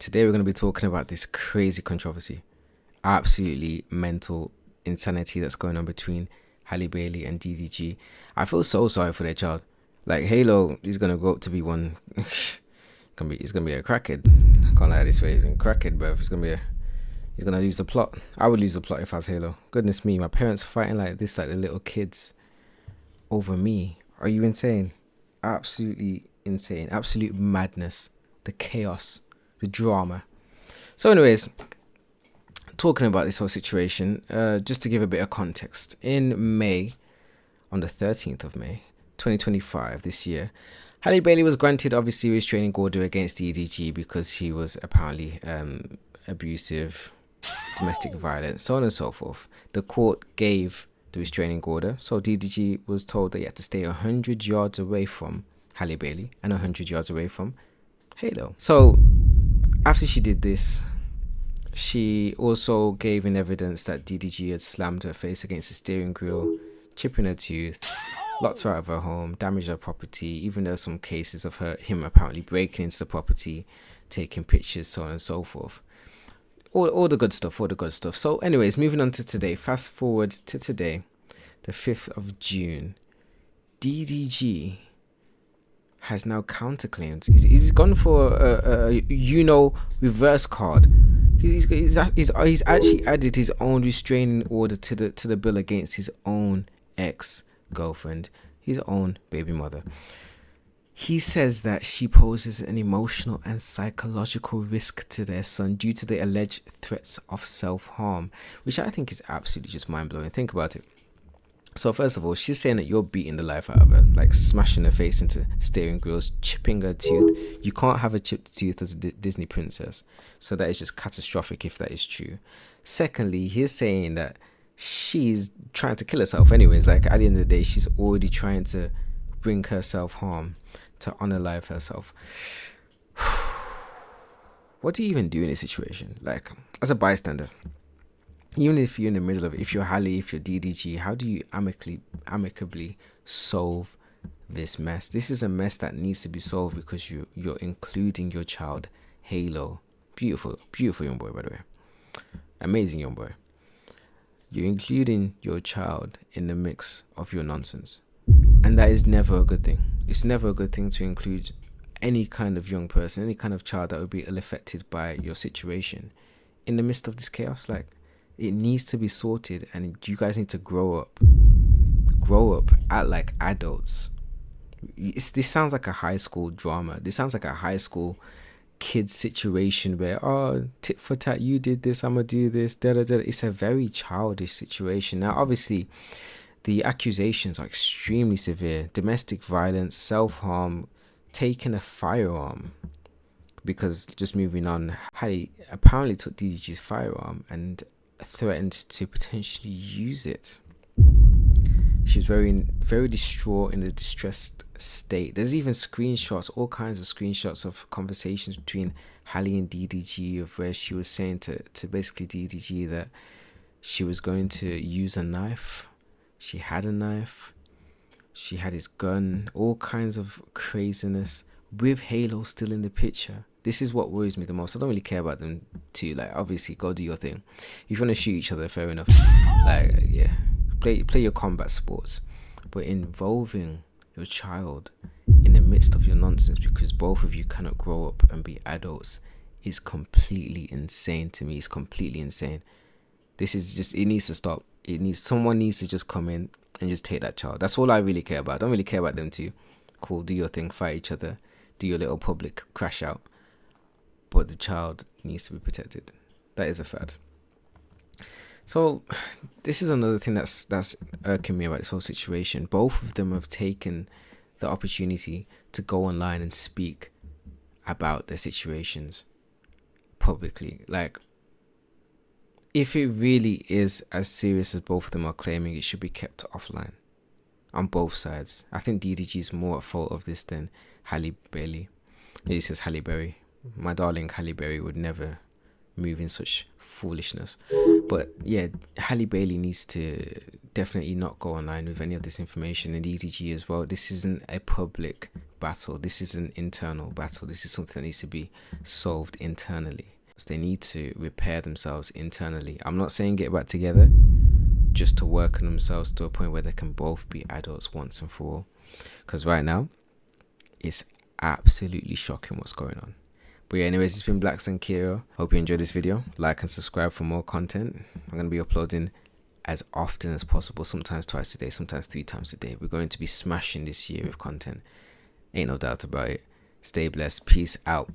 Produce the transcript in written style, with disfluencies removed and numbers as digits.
Today we're going to be talking about this crazy controversy, absolutely mental insanity that's going on between Halle Bailey and DDG. I feel so sorry for their child. Like Halo is going to grow up to be one. He's gonna be a crackhead. I can't lie this way, crackhead, bro. He's gonna lose the plot. I would lose the plot if I was Halo. Goodness me, my parents fighting like this, like the little kids, over me. Are you insane? Absolutely insane. Absolute madness. The chaos. The drama. So anyways, talking about this whole situation, just to give a bit of context, in May, on the 13th of May 2025 this year, Halle Bailey was granted obviously restraining order against DDG because he was apparently abusive, domestic violence, so on and so forth. The court gave the restraining order, so DDG was told that he had to stay 100 yards away from Halle Bailey and 100 yards away from Halo. So after she did this, she also gave in evidence that DDG had slammed her face against the steering wheel, chipping her tooth, locked her out of her home, damaged her property. Even there were some cases of him apparently breaking into the property, taking pictures, so on and so forth. All the good stuff, So anyways, moving on to today. Fast forward to today, the 5th of June. DDG has now counterclaimed. He's gone for a reverse card. He's actually added his own restraining order to the bill against his own ex-girlfriend, his own baby mother. He says that she poses an emotional and psychological risk to their son due to the alleged threats of self-harm, which I think is absolutely just mind-blowing. Think about it. So first of all, she's saying that you're beating the life out of her, like smashing her face into steering wheels, chipping her tooth. You can't have a chipped tooth as a Disney princess. So that is just catastrophic if that is true. Secondly, he's saying that she's trying to kill herself anyways. Like at the end of the day, she's already trying to bring herself harm, to unalive herself. What do you even do in this situation? Like, as a bystander, even if you're in the middle of it, if you're Halle, if you're DDG, how do you amicably solve this mess? This is a mess that needs to be solved because you're including your child, Halo. Beautiful young boy, by the way. Amazing young boy. You're including your child in the mix of your nonsense. And that is never a good thing. It's never a good thing to include any kind of young person, any kind of child that would be ill affected by your situation in the midst of this chaos. Like, it needs to be sorted, and you guys need to grow up, act like adults. This sounds like a high school drama. This sounds like a high school kids situation where, oh, tit for tat, you did this, I'm gonna do this, da da da. It's a very childish situation. Now, obviously, the accusations are extremely severe: domestic violence, self-harm, taking a firearm. Because, just moving on, Halle apparently took DDG's firearm and threatened to potentially use it. She was very distraught, in a distressed state. There's even screenshots, all kinds of screenshots of conversations between Halle and DDG, of where she was saying to basically DDG that she was going to use a knife. She had a knife. She had his gun. All kinds of craziness with Halo still in the picture. This is what worries me the most. I don't really care about them too. Like, obviously, go do your thing. If you want to shoot each other, fair enough. Like, yeah, play your combat sports. But involving your child in the midst of your nonsense because both of you cannot grow up and be adults is completely insane to me. It's completely insane. This is just, it needs to stop. Someone needs to just come in and just take that child. That's all I really care about. I don't really care about them too. Cool, do your thing, fight each other, do your little public crash out. But the child needs to be protected. That is a fact. So this is another thing that's irking me about this whole situation. Both of them have taken the opportunity to go online and speak about their situations publicly. Like, if it really is as serious as both of them are claiming, it should be kept offline on both sides. I think DDG is more at fault of this than Halle Bailey. It says Halle Berry. My darling Halle Berry would never move in such foolishness. But yeah, Halle Bailey needs to definitely not go online with any of this information, and DDG as well. This isn't a public battle. This is an internal battle. This is something that needs to be solved internally. So they need to repair themselves internally. I'm not saying get back together, just to work on themselves to a point where they can both be adults once and for all. Because right now, it's absolutely shocking what's going on. But yeah, anyways, it's been Blacks and Kiro. Hope you enjoyed this video. Like and subscribe for more content. I'm going to be uploading as often as possible, sometimes twice a day, sometimes 3 times a day. We're going to be smashing this year with content. Ain't no doubt about it. Stay blessed. Peace out.